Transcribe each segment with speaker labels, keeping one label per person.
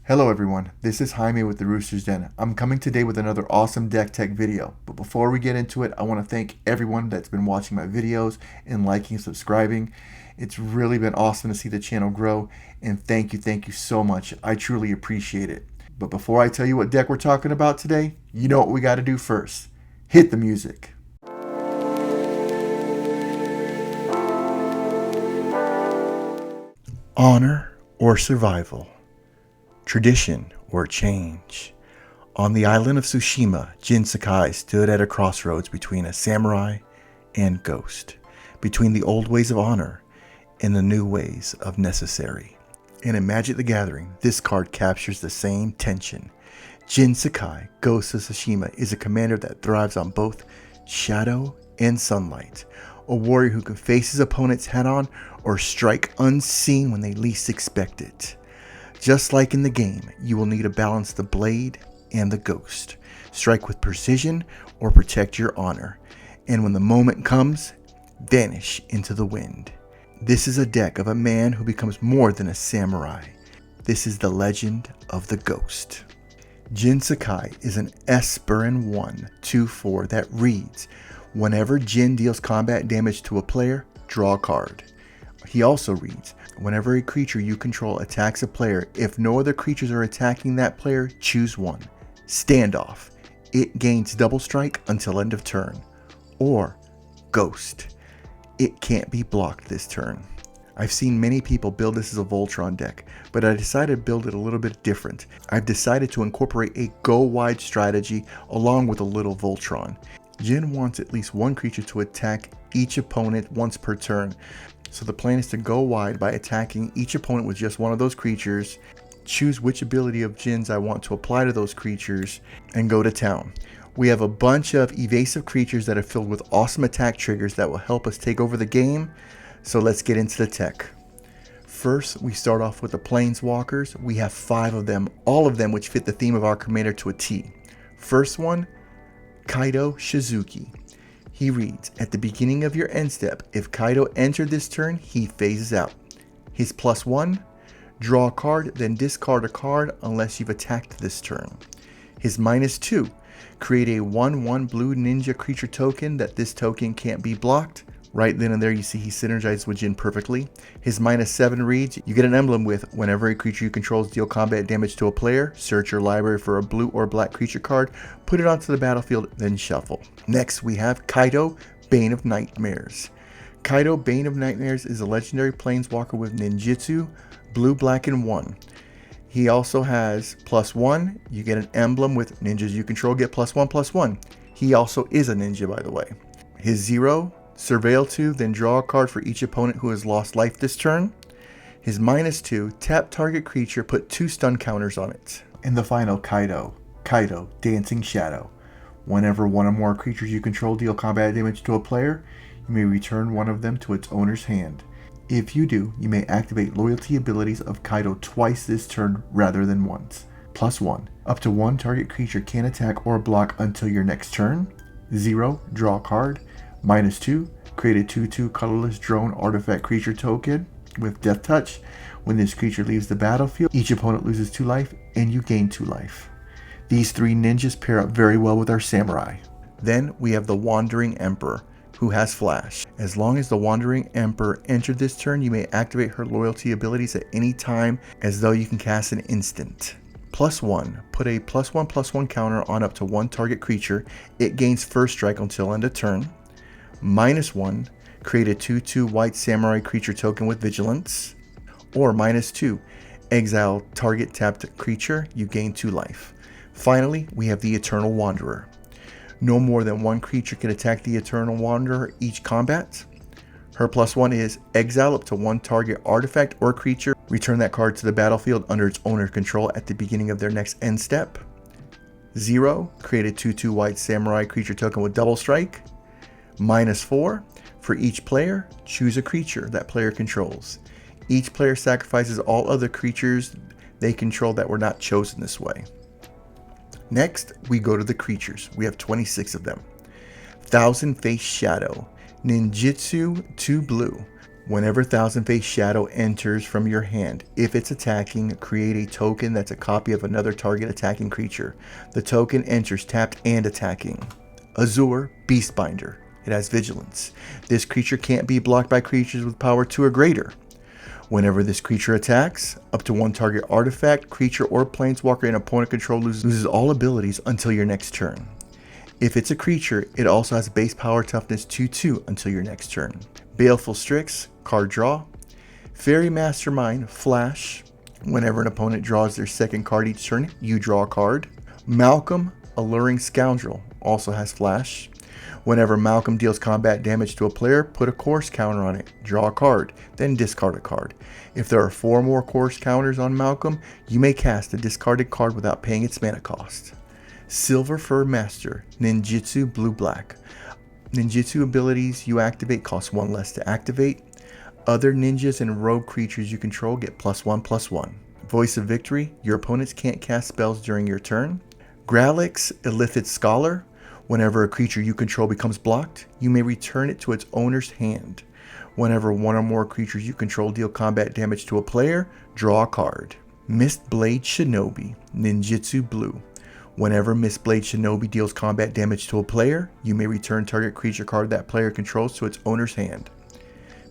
Speaker 1: Hello everyone, this is Jaime with the Rooster's Den. I'm coming today with another awesome deck tech video, but before we get into it, I want to thank everyone that's been watching my videos and liking and subscribing. It's really been awesome to see the channel grow, and thank you so much. I truly appreciate it. But before I tell you what deck we're talking about today, you know what we got to do first. Hit the music. Honor or survival? Tradition or change? On the island of Tsushima, Jin Sakai stood at a crossroads between a samurai and ghost, between the old ways of honor and the new ways of necessary. And in Magic the Gathering, this card captures the same tension. Jin Sakai, Ghost of Tsushima, is a commander that thrives on both shadow and sunlight, a warrior who can face his opponents head-on or strike unseen when they least expect it. Just like in the game, you will need to balance the blade and the ghost. Strike with precision or protect your honor. And when the moment comes, vanish into the wind. This is a deck of a man who becomes more than a samurai. This is the legend of the ghost. Jin Sakai is an Esper in 1/2/4 that reads, whenever Jin deals combat damage to a player, draw a card. He also reads, whenever a creature you control attacks a player, if no other creatures are attacking that player, choose one. Standoff. It gains double strike until end of turn. Or Ghost. It can't be blocked this turn. I've seen many people build this as a Voltron deck, but I decided to build it a little bit different. I've decided to incorporate a go wide strategy along with a little Voltron. Jin wants at least one creature to attack each opponent once per turn. So the plan is to go wide by attacking each opponent with just one of those creatures, choose which ability of Jin's I want to apply to those creatures, and go to town. We have a bunch of evasive creatures that are filled with awesome attack triggers that will help us take over the game, so let's get into the tech. First, we start off with the Planeswalkers. We have 5 of them, all of them which fit the theme of our commander to a T. First one, Kaido Shizuki. He reads, at the beginning of your end step, if Kaido entered this turn, he phases out. His +1, draw a card, then discard a card unless you've attacked this turn. His -2, create a 1/1 blue ninja creature token that this token can't be blocked. Right then and there you see he synergizes with Jin perfectly. His -7 reads, you get an emblem with, whenever a creature you control deals combat damage to a player, search your library for a blue or black creature card, put it onto the battlefield, then shuffle. Next we have Kaido, Bane of Nightmares. Kaido, Bane of Nightmares is a legendary planeswalker with ninjutsu, blue, black, and 1. He also has +1, you get an emblem with ninjas you control get +1/+1. He also is a ninja, by the way. His 0, surveil 2, then draw a card for each opponent who has lost life this turn. His -2, tap target creature, put 2 stun counters on it. And the final Kaido, Dancing Shadow. Whenever one or more creatures you control deal combat damage to a player, you may return one of them to its owner's hand. If you do, you may activate loyalty abilities of Kaido twice this turn rather than once. +1, up to 1 target creature can attack or block until your next turn. 0, draw a card. -2, create a 2/2 colorless drone artifact creature token with Death Touch. When this creature leaves the battlefield, each opponent loses 2 life and you gain 2 life. These 3 ninjas pair up very well with our samurai. Then we have the Wandering Emperor, who has Flash. As long as the Wandering Emperor entered this turn, you may activate her loyalty abilities at any time as though you can cast an instant. +1, put a +1/+1 counter on up to 1 target creature. It gains first strike until end of turn. -1, create a 2/2 white samurai creature token with vigilance. Or -2, exile target tapped creature, you gain 2 life. Finally, we have the Eternal Wanderer. No more than 1 creature can attack the Eternal Wanderer each combat. Her +1 is exile up to 1 target artifact or creature, return that card to the battlefield under its owner's control at the beginning of their next end step. 0, create a 2/2 white samurai creature token with double strike. -4, for each player, choose a creature that player controls. Each player sacrifices all other creatures they control that were not chosen this way. Next, we go to the creatures. We have 26 of them. Thousand Face Shadow, Ninjutsu 2 blue. Whenever Thousand Face Shadow enters from your hand, if it's attacking, create a token that's a copy of another target attacking creature. The token enters tapped and attacking. Azure Beastbinder. It has Vigilance. This creature can't be blocked by creatures with power 2 or greater. Whenever this creature attacks, up to one target artifact, creature, or planeswalker in opponent control loses all abilities until your next turn. If it's a creature, it also has base power toughness 2/2 until your next turn. Baleful Strix, card draw. Fairy Mastermind, flash. Whenever an opponent draws their second card each turn, you draw a card. Malcolm, Alluring Scoundrel, also has flash. Whenever Malcolm deals combat damage to a player, put a course counter on it, draw a card, then discard a card. If there are 4 more course counters on Malcolm, you may cast a discarded card without paying its mana cost. Silver Fur Master, Ninjutsu Blue-Black. Ninjutsu abilities you activate cost 1 less to activate. Other ninjas and rogue creatures you control get +1/+1. Voice of Victory, your opponents can't cast spells during your turn. Gralix Illithid Scholar, whenever a creature you control becomes blocked, you may return it to its owner's hand. Whenever one or more creatures you control deal combat damage to a player, draw a card. Mistblade Shinobi, Ninjutsu Blue. Whenever Mistblade Shinobi deals combat damage to a player, you may return target creature card that player controls to its owner's hand.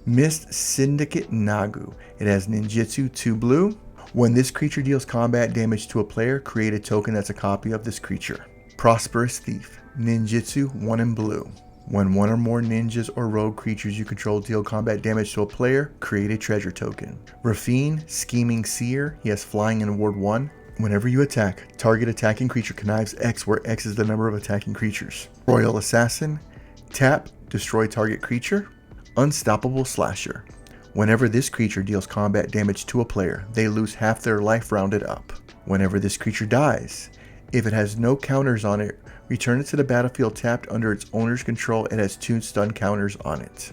Speaker 1: Mist Syndicate Nagu. It has Ninjutsu 2 blue. When this creature deals combat damage to a player, create a token that's a copy of this creature. Prosperous Thief, Ninjutsu 1 in blue. When one or more ninjas or rogue creatures you control deal combat damage to a player, create a treasure token. Rafine, Scheming Seer, he has flying in Ward 1. Whenever you attack, target attacking creature connives X, where X is the number of attacking creatures. Royal Assassin, tap, destroy target creature. Unstoppable Slasher. Whenever this creature deals combat damage to a player, they lose half their life rounded up. Whenever this creature dies, if it has no counters on it, return it to the battlefield tapped under its owner's control. It has 2 stun counters on it.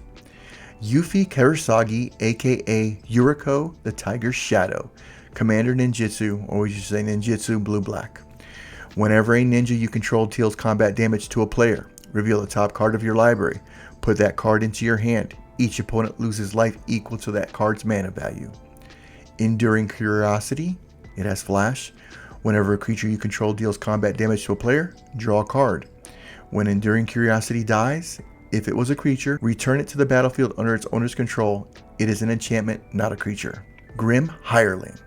Speaker 1: Yuffie Karasagi, aka Yuriko, the Tiger's Shadow. Commander Ninjutsu, or we should say Ninjutsu Blue-Black. Whenever a ninja you control deals combat damage to a player, reveal the top card of your library. Put that card into your hand. Each opponent loses life equal to that card's mana value. Enduring Curiosity, it has flash. Whenever a creature you control deals combat damage to a player, draw a card. When Enduring Curiosity dies, if it was a creature, return it to the battlefield under its owner's control. It is an enchantment, not a creature. Grim Hireling.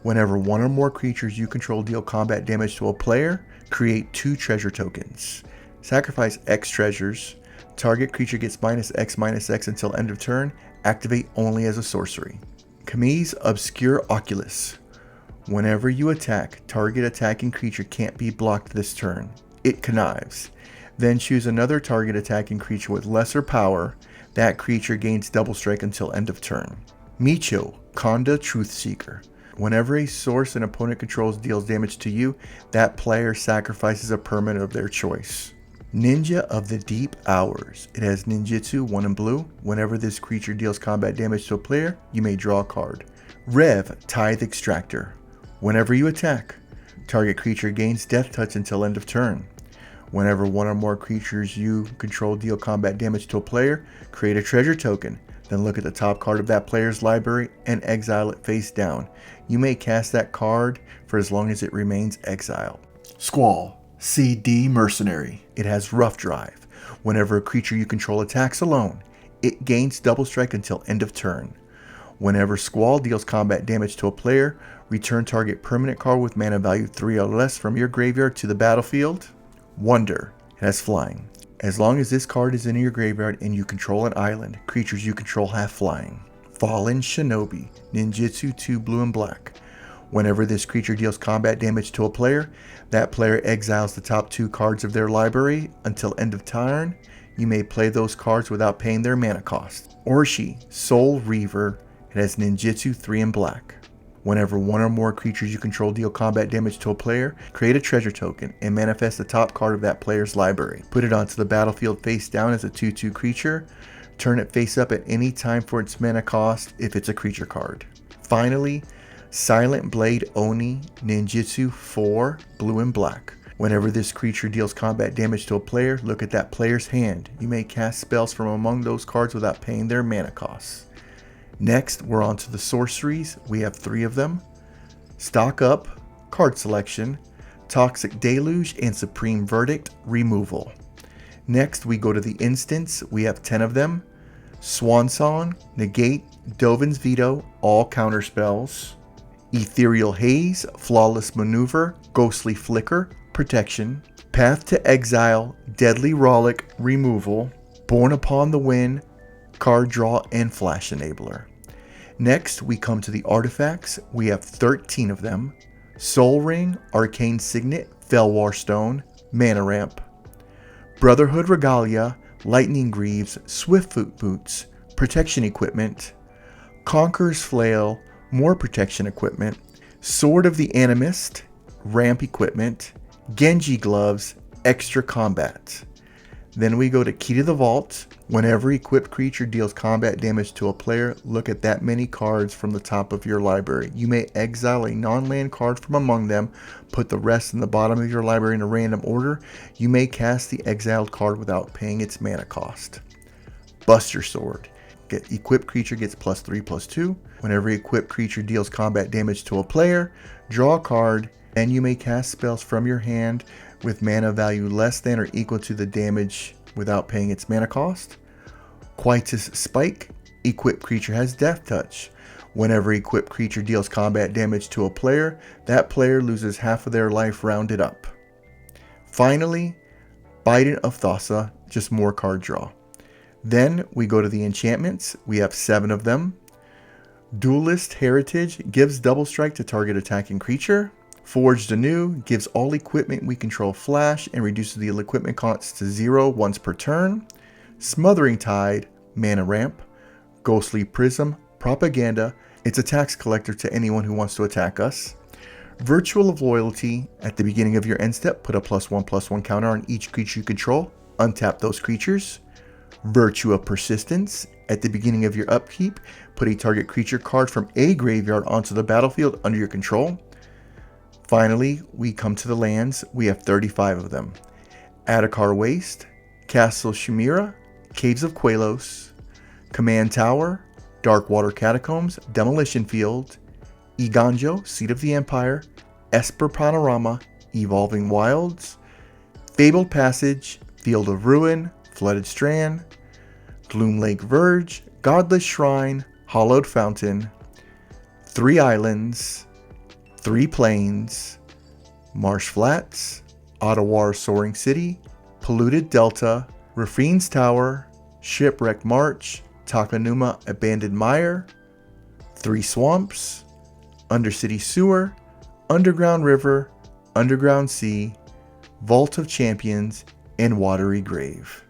Speaker 1: Whenever one or more creatures you control deal combat damage to a player, create 2 treasure tokens. Sacrifice X treasures. Target creature gets -X/-X until end of turn. Activate only as a sorcery. Kami's Obscure Oculus. Whenever you attack, target attacking creature can't be blocked this turn. It connives. Then choose another target attacking creature with lesser power. That creature gains double strike until end of turn. Micho, Konda Truthseeker. Whenever a source an opponent controls deals damage to you, that player sacrifices a permanent of their choice. Ninja of the Deep Hours. It has Ninjutsu 1 in blue. Whenever this creature deals combat damage to a player, you may draw a card. Rev, Tithe Extractor. Whenever you attack, target creature gains Death Touch until end of turn. Whenever one or more creatures you control deal combat damage to a player, create a treasure token. Then look at the top card of that player's library and exile it face down. You may cast that card for as long as it remains exiled. Squall, CD Mercenary. It has Rough Drive. Whenever a creature you control attacks alone, it gains double strike until end of turn. Whenever Squall deals combat damage to a player, return target permanent card with mana value 3 or less from your graveyard to the battlefield. Wonder. It has flying. As long as this card is in your graveyard and you control an island, creatures you control have flying. Fallen Shinobi, Ninjutsu 2 blue and black. Whenever this creature deals combat damage to a player, that player exiles the top 2 cards of their library until end of turn. You may play those cards without paying their mana cost. Orshi, Soul Reaver. It has Ninjutsu 3 in black. Whenever one or more creatures you control deal combat damage to a player, create a treasure token and manifest the top card of that player's library. Put it onto the battlefield face down as a 2/2 creature. Turn it face up at any time for its mana cost if it's a creature card. Finally, Silent Blade Oni, Ninjutsu 4 blue and black. Whenever this creature deals combat damage to a player, look at that player's hand. You may cast spells from among those cards without paying their mana costs. Next, we're on to the sorceries. We have 3 of them. Stock Up, Card Selection, Toxic Deluge, and Supreme Verdict, Removal. Next, we go to the instants. We have 10 of them. Swan Song, Negate, Dovin's Veto, all counter spells. Ethereal Haze, Flawless Maneuver, Ghostly Flicker, Protection. Path to Exile, Deadly Rollick, Removal. Born Upon the Wind, Card Draw, and Flash Enabler. Next, we come to the artifacts. We have 13 of them. Soul Ring, Arcane Signet, Felwar Stone, Mana Ramp. Brotherhood Regalia, Lightning Greaves, Swiftfoot Boots, Protection Equipment. Conqueror's Flail, more Protection Equipment. Sword of the Animist, Ramp Equipment. Genji Gloves, Extra Combat. Then we go to Key to the Vault. Whenever equipped creature deals combat damage to a player, look at that many cards from the top of your library. You may exile a non-land card from among them, put the rest in the bottom of your library in a random order. You may cast the exiled card without paying its mana cost. Buster Sword. Equipped creature gets +3/+2. Whenever equipped creature deals combat damage to a player, draw a card, and you may cast spells from your hand with mana value less than or equal to the damage without paying its mana cost. Quietus Spike. Equipped creature has Death Touch. Whenever equipped creature deals combat damage to a player, that player loses half of their life rounded up. Finally, Bident of Thassa, just more card draw. Then we go to the enchantments. We have 7 of them. Duelist Heritage gives double strike to target attacking creature. Forged Anew gives all equipment we control flash and reduces the equipment cost to 0 once per turn. Smothering Tide, Mana Ramp. Ghostly Prism, Propaganda. It's a tax collector to anyone who wants to attack us. Virtual of Loyalty, at the beginning of your end step, put a +1/+1 counter on each creature you control. Untap those creatures. Virtue of Persistence, at the beginning of your upkeep, put a target creature card from a graveyard onto the battlefield under your control. Finally, we come to the lands. We have 35 of them. Adakar Waste, Castle Chimera, Caves of Quelos, Command Tower, Darkwater Catacombs, Demolition Field, Iganjo, Seat of the Empire, Esper Panorama, Evolving Wilds, Fabled Passage, Field of Ruin, Flooded Strand, Gloom Lake Verge, Godless Shrine, Hollowed Fountain, 3 Islands, 3 Plains, Marsh Flats, Ottawar Soaring City, Polluted Delta, Rafine's Tower, Shipwreck March, Takanuma Abandoned Mire, 3 Swamps, Undercity Sewer, Underground River, Underground Sea, Vault of Champions, and Watery Grave.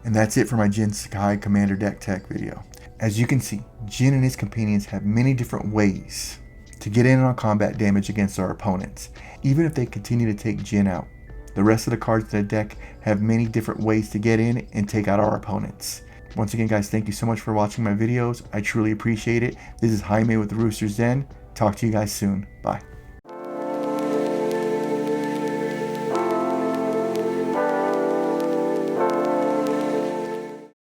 Speaker 1: And that's it for my Jin Sakai Commander Deck Tech video. As you can see, Jin and his companions have many different ways to get in on combat damage against our opponents. Even if they continue to take Jin out, the rest of the cards in the deck have many different ways to get in and take out our opponents. Once again, guys, thank you so much for watching my videos. I truly appreciate it. This is Jaime with the Rooster's Den. Talk to you guys soon. Bye.